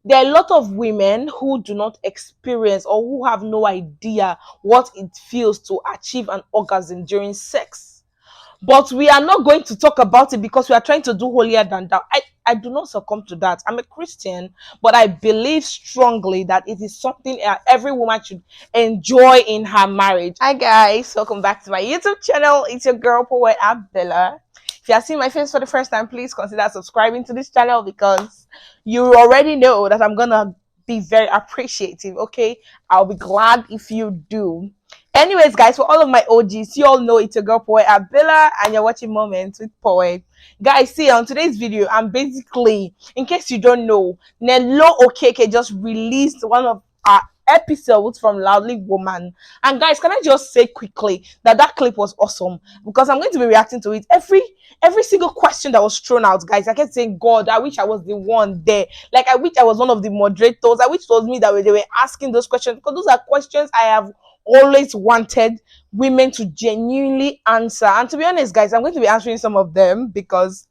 There are a lot of women who do not experience or who have no idea what it feels to achieve an orgasm during sex. But we are not going to talk about it because we are trying to do holier than thou. I do not succumb to that. I'm a Christian, but I believe strongly that it is something every woman should enjoy in her marriage. Hi guys, welcome back to my YouTube channel. It's your girl Poet Abdullah. If you are seeing my face for the first time, please consider subscribing to this channel because you already know that I'm gonna be very appreciative. Okay, I'll be glad if you do. Anyways, guys, for all of my OGs, you all know it's your girl Poet Abdullah, and you're watching Moments with Poet. Guys, see, on today's video, I'm basically, in case you don't know, Nelo Okeke just released one of our episodes from Loudly Woman. And guys, can I just say quickly that that clip was awesome because I'm going to be reacting to it. Every single question that was thrown out, guys, I kept saying, God, I wish I was the one there. Like, I wish I was one of the moderators. I wish it was me that they were asking those questions because those are questions I have always wanted women to genuinely answer. And to be honest, guys, I'm going to be answering some of them because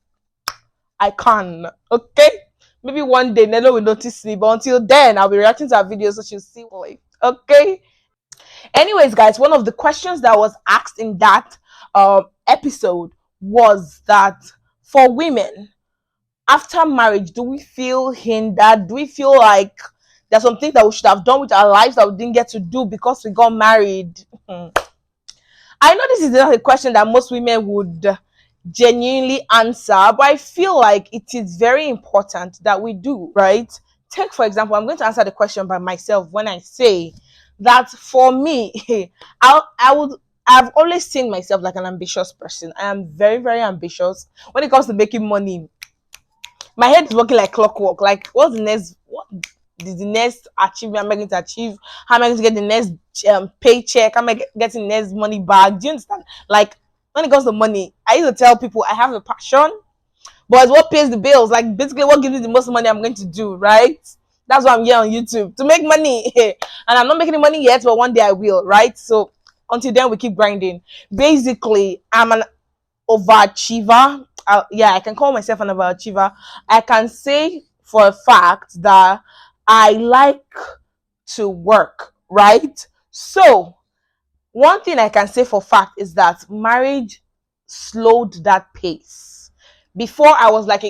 I can. Okay? Maybe one day Nelo will notice me, but until then, I'll be reacting to our videos so she'll see like, okay? Anyways, guys, one of the questions that was asked in that episode was that for women, after marriage, do we feel hindered? Do we feel like there's something that we should have done with our lives that we didn't get to do because we got married? I know this is not a question that most women would genuinely answer, but I feel like it is very important that we do, right? Take, for example, I'm going to answer the question by myself when I say that for me, I've always seen myself like an ambitious person. I am very, very ambitious when it comes to making money. My head is working like clockwork. Like, what's the next? What is the next achievement am I going to achieve? How am I going to get the next paycheck? How am I getting the next money back? Do you understand? Like, when it comes to money, I used to tell people I have a passion, but it's what pays the bills. Like, basically, what gives me the most money I'm going to do, right? That's why I'm here on YouTube to make money. And I'm not making any money yet, but one day I will, right? So until then, we keep grinding. Basically, I'm an overachiever. Yeah, I can call myself an overachiever. I can say for a fact that I like to work, right? So one thing I can say for fact is that marriage slowed that pace. Before I was like,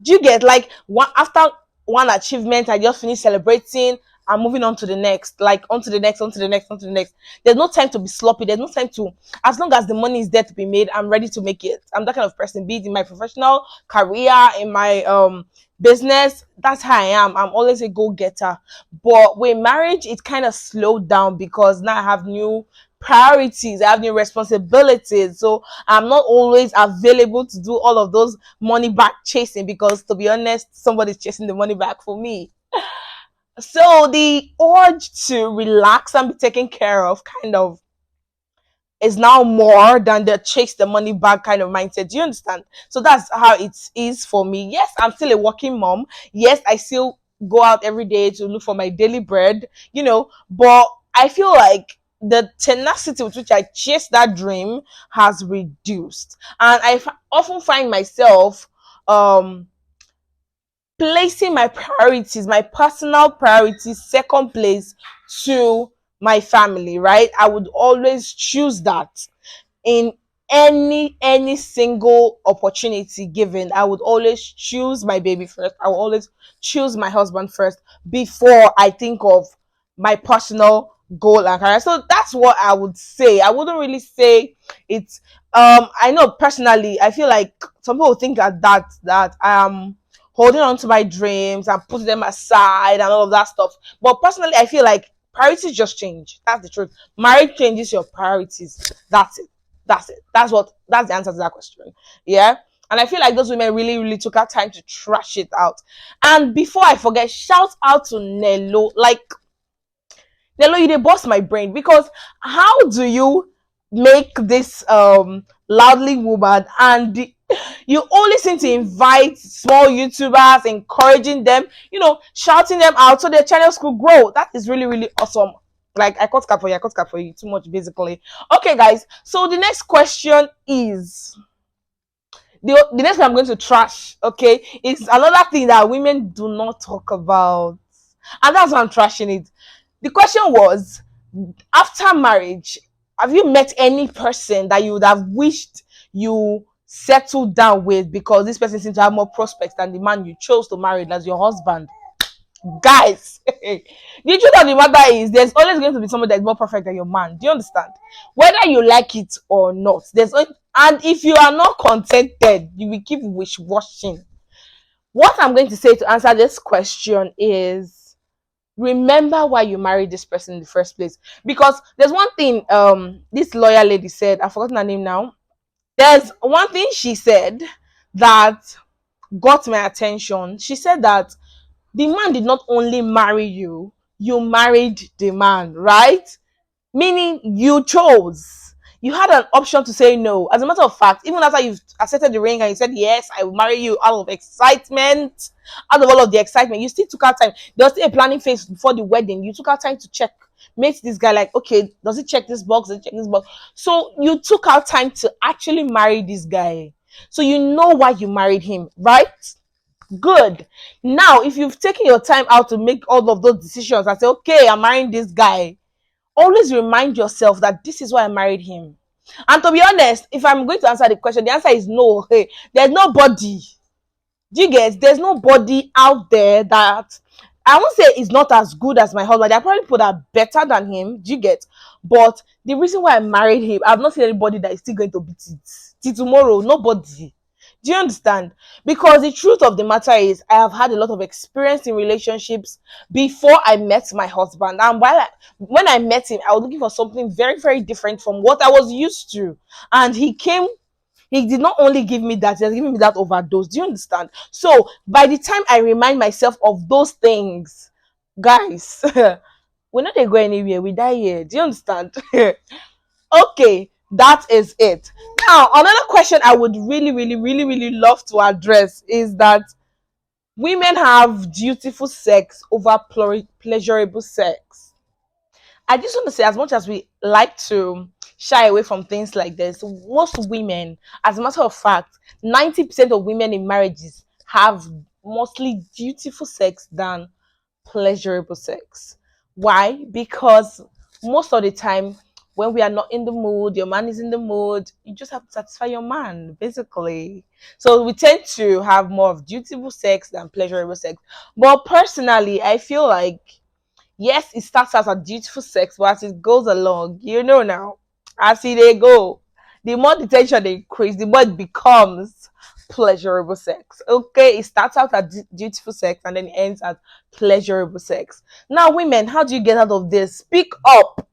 do you get like one after one achievement, I just finished celebrating. I'm moving on to the next, like on to the next, on to the next, on to the next. There's no time to be sloppy. There's no time to, as long as the money is there to be made, I'm ready to make it. I'm that kind of person, be it in my professional career, in my business. That's how I am. I'm always a go-getter. But with marriage, it kind of slowed down because now I have new priorities, I have new responsibilities. So I'm not always available to do all of those money back chasing because, to be honest, somebody's chasing the money back for me. So the urge to relax and be taken care of kind of is now more than the chase the money back kind of mindset. Do you understand? So that's how it is for me. Yes, I'm still a working mom. Yes, I still go out every day to look for my daily bread, but I feel like the tenacity with which I chase that dream has reduced. And often find myself um placing my priorities, my personal priorities, second place to my family, right? I would always choose that in any single opportunity given. I would always choose my baby first. I will always choose my husband first before I think of my personal goal and career. So that's what I would say. I wouldn't really say it's I know personally I feel like some people think that holding on to my dreams and putting them aside and all of that stuff. But personally, I feel like priorities just change. That's the truth. Marriage changes your priorities. That's it. That's the answer to that question. Yeah. And I feel like those women really, really took our time to trash it out. And before I forget, shout out to Nello. Like, Nello, you did bust my brain because how do you make this loudly woman and you only seem to invite small YouTubers, encouraging them, shouting them out so their channels could grow. That is really, really awesome. Like, I cut cap for you too much, basically. Okay, guys. So the next question is, The next one I'm going to trash, okay, is another thing that women do not talk about. And that's why I'm trashing it. The question was, after marriage, have you met any person that you would have wished you settled down with because this person seems to have more prospects than the man you chose to marry as your husband? Guys, the truth of the matter is there's always going to be someone that's more perfect than your man. Do you understand? Whether you like it or not, and if you are not contented, you will keep wish washing. What I'm going to say to answer this question is, remember why you married this person in the first place. Because there's one thing this lawyer lady said, I've forgotten her name now. There's one thing she said that got my attention. She said that the man did not only marry you, you married the man, right? Meaning you chose. You had an option to say no. As a matter of fact, even after you've accepted the ring and you said, yes, I will marry you out of excitement, out of all of the excitement, you still took out time. There was still a planning phase before the wedding. You took out time to check, make this guy like, okay, does he check this box? Does he check this box? So you took out time to actually marry this guy. So you know why you married him, right? Good. Now, if you've taken your time out to make all of those decisions and say, okay, I'm marrying this guy, always remind yourself that this is why I married him. And to be honest, if I'm going to answer the question, the answer is no. Hey, there's nobody. Do you get? There's nobody out there that I won't say is not as good as my husband. There are probably people that are better than him. Do you get? But the reason why I married him, I've not seen anybody that is still going to beat it till tomorrow. Nobody. Do you understand? Because the truth of the matter is, I have had a lot of experience in relationships before I met my husband. And when I met him, I was looking for something very, very different from what I was used to. And he did not only give me that, he has given me that overdose. Do you understand? So by the time I remind myself of those things, guys, we're not going anywhere. We die here. Do you understand? Okay, that is it. Now, another question I would really, really, really, really love to address is that women have dutiful sex over pleasurable sex. I just want to say, as much as we like to shy away from things like this, most women, as a matter of fact, 90% of women in marriages have mostly dutiful sex than pleasurable sex. Why? Because most of the time, when we are not in the mood, your man is in the mood, you just have to satisfy your man, basically. So we tend to have more of dutiful sex than pleasurable sex. But personally, I feel like, yes, it starts as a dutiful sex, but as it goes along, you know now, as they go, the more the tension they increase, the more it becomes pleasurable sex. Okay, it starts out as dutiful sex and then it ends as pleasurable sex. Now, women, how do you get out of this? Speak up.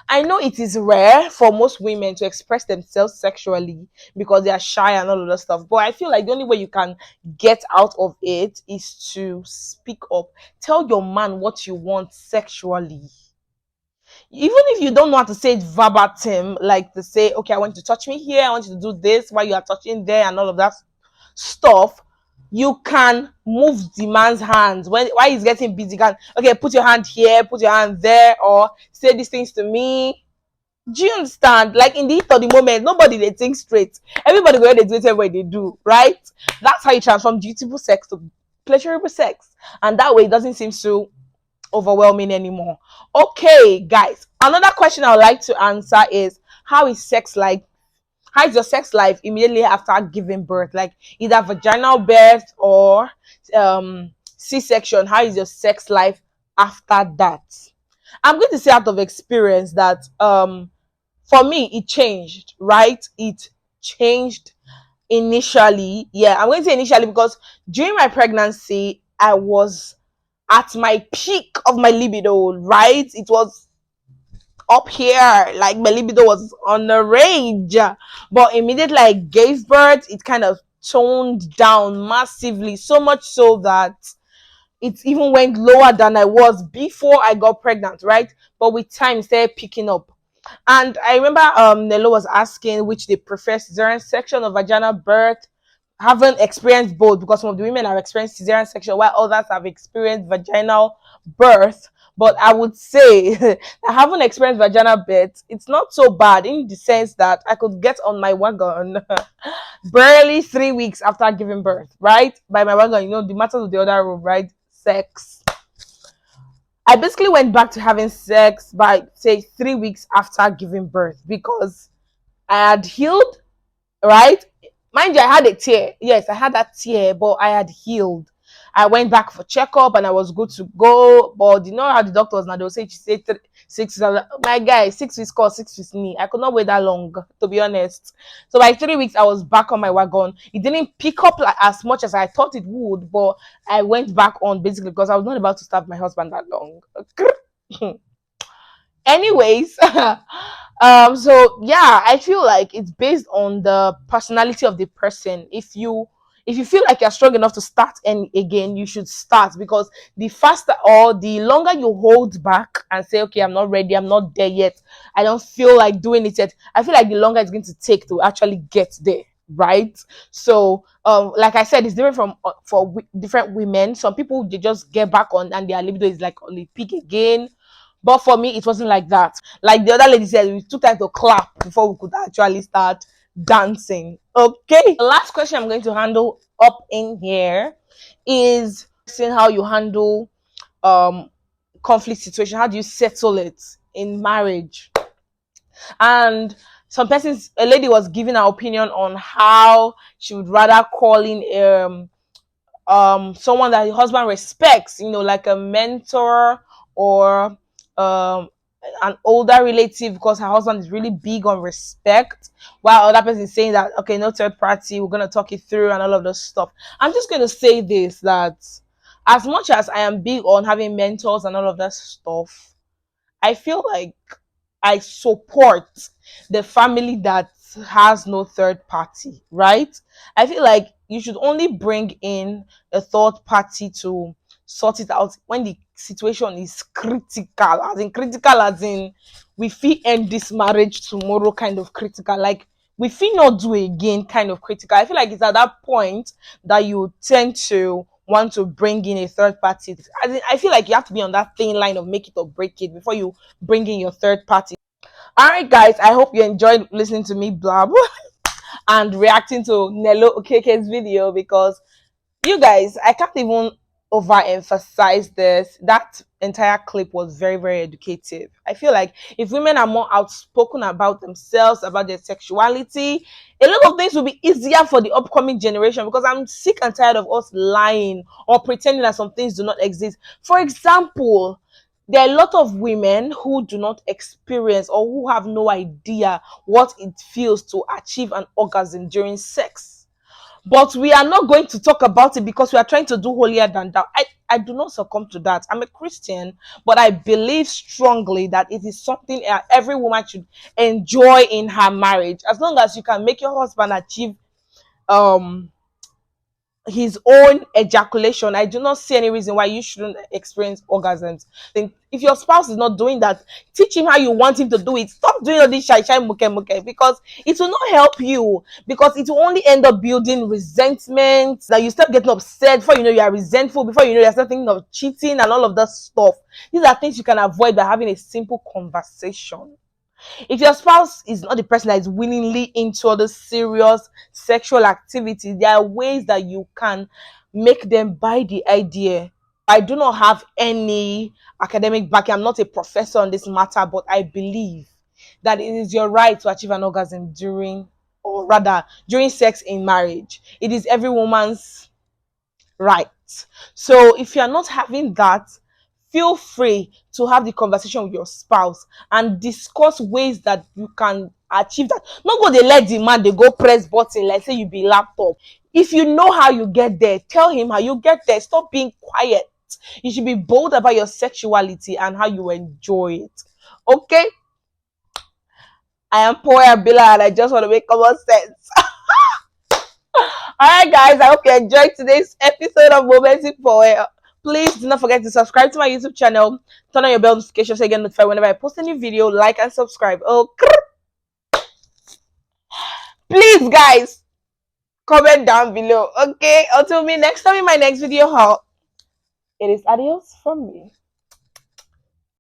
I know it is rare for most women to express themselves sexually because they are shy and all of that stuff. But I feel like the only way you can get out of it is to speak up. Tell your man what you want sexually. Even if you don't know how to say it verbatim, like to say, okay, I want you to touch me here, I want you to do this while you are touching there and all of that stuff, you can move the man's hands when while he's getting busy. You can, okay, put your hand here, put your hand there, or say these things to me. Do you understand? Like in the heat of the moment, nobody they think straight. Everybody go they do whatever they do, right? That's how you transform dutiful sex to pleasurable sex, and that way it doesn't seem so overwhelming anymore. Okay, guys, another question I would like to answer is, how is sex life? How is your sex life immediately after giving birth? Like either vaginal birth or C-section. How is your sex life after that? I'm going to say out of experience that for me it changed, right? It changed initially. Yeah, I'm going to say initially because during my pregnancy, I was at my peak of my libido, right? It was up here, like my libido was on the rage. But immediately I gave birth, it kind of toned down massively, so much so that it even went lower than I was before I got pregnant, right? But with time, it started picking up. And I remember Nelo was asking which they prefer, cesarean section or vaginal birth. Haven't experienced both because some of the women have experienced cesarean section while others have experienced vaginal birth. But I would say I haven't experienced vaginal birth. It's not so bad in the sense that I could get on my wagon barely 3 weeks after giving birth, right? By my wagon, the matters of the other room, right? Sex. I basically went back to having sex by say 3 weeks after giving birth because I had healed, right? Mind you, I had a tear. Yes, I had that tear, but I had healed. I went back for checkup and I was good to go. But you know how the doctors now they'll say she said 6 weeks. I was like, my guy, 6 weeks call, 6 weeks me. I could not wait that long, to be honest. So by 3 weeks, I was back on my wagon. It didn't pick up like as much as I thought it would, but I went back on basically because I was not about to starve my husband that long. Anyways, so yeah, I feel like it's based on the personality of the person. If you feel like you're strong enough to start and again, you should start because the faster or the longer you hold back and say, okay, I'm not ready, I'm not there yet, I don't feel like doing it yet, I feel like the longer it's going to take to actually get there, right? So like I said, it's different from different women. Some people, they just get back on and their libido is like on the peak again, but for me, it wasn't like that. Like the other lady said, we took time to clap before we could actually start dancing. Okay. The last question I'm going to handle up in here is seeing how you handle um conflict situation. How do you settle it in marriage? And a lady was giving her opinion on how she would rather call in someone that the husband respects, like a mentor or um an older relative, because her husband is really big on respect, while other person is saying that, okay, no third party, we're gonna talk it through and all of this stuff. I'm just gonna say this, that as much as I am big on having mentors and all of that stuff, I feel like I support the family that has no third party, right? I feel like you should only bring in a third party to sort it out when the situation is critical, as in we feel end this marriage tomorrow kind of critical, like we feel not do again kind of critical. I feel like it's at that point that you tend to want to bring in a third party. I feel like you have to be on that thin line of make it or break it before you bring in your third party. All right, guys, I hope you enjoyed listening to me blab and reacting to Nello Okeke's video, because you guys, I can't even overemphasize this. That entire clip was very, very educative. I feel like if women are more outspoken about themselves, about their sexuality, a lot of things will be easier for the upcoming generation, because I'm sick and tired of us lying or pretending that some things do not exist. For example, there are a lot of women who do not experience or who have no idea what it feels to achieve an orgasm during sex. But we are not going to talk about it because we are trying to do holier than thou. I do not succumb to that. I'm a Christian, but I believe strongly that it is something every woman should enjoy in her marriage. As long as you can make your husband achieve um his own ejaculation, I do not see any reason why you shouldn't experience orgasms. Then if your spouse is not doing that, teach him how you want him to do it. Stop doing all this shy shy muke muke, because it will not help you, because it will only end up building resentment, that you start getting upset before you know you are resentful, before you know you're starting thinking of cheating and all of that stuff. These are things you can avoid by having a simple conversation. If your spouse is not the person that is willingly into other serious sexual activity, there are ways that you can make them buy the idea. I do not have any academic backing. I'm not a professor on this matter, but I believe that it is your right to achieve an orgasm during, or rather, during sex in marriage. It is every woman's right. So if you're not having that, feel free to have the conversation with your spouse and discuss ways that you can achieve that. Not go they let the man they go press button like say you be laptop. If you know how you get there, tell him how you get there. Stop being quiet. You should be bold about your sexuality and how you enjoy it. Okay? I am poor Abila and I just want to make common sense. All right, guys, I hope you enjoyed today's episode of Moments in Power. Please do not forget to subscribe to my YouTube channel, turn on your bell notification so you get notified whenever I post a new video, like and subscribe. Oh, please, guys, comment down below. Okay, until me next time in my next video, it is adios from me.